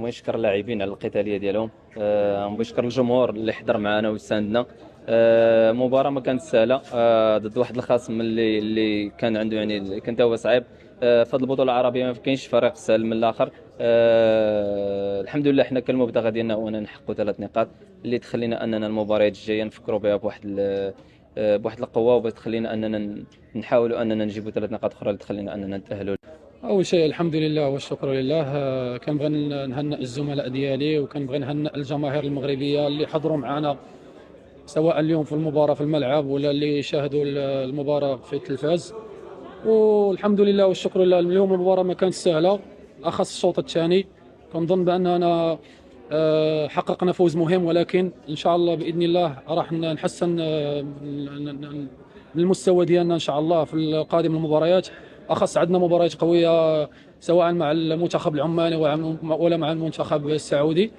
نبغي نشكر اللاعبين على القتاليه ديالهم. نبغي نشكر الجمهور اللي حضر معنا وساندنا. مباراه ما كانت سهله، ضد واحد الخصم اللي كان عنده يعني كان هو صعيب. في هذه البطوله العربيه ما كاينش فريق سهل من الاخر. الحمد لله حنا كالمبتغى ديالنا هو اننا نحققوا 3 نقاط اللي تخلينا اننا المباريات الجايه نفكروا بها بواحد القوه، وبتخلينا اننا نحاولوا اننا نجيبوا 3 نقاط اخرى اللي تخلينا اننا نتاهلوا. أول شيء الحمد لله والشكر لله. كنبغي نهنئ الزملاء ديالي، وكنبغي نهنئ الجماهير المغربية اللي حضروا معنا، سواء اليوم في المباراة في الملعب ولا اللي شاهدوا المباراة في التلفاز. والحمد لله والشكر لله. اليوم المباراة ما كانت سهلة، أخص الشوط الثاني. كنظن بأننا حققنا فوز مهم، ولكن إن شاء الله بإذن الله راح نحسن من المستوى ديالنا إن شاء الله في القادم المباريات. أخص عندنا مباريات قوية، سواء مع المنتخب العماني ولا مع المنتخب السعودي.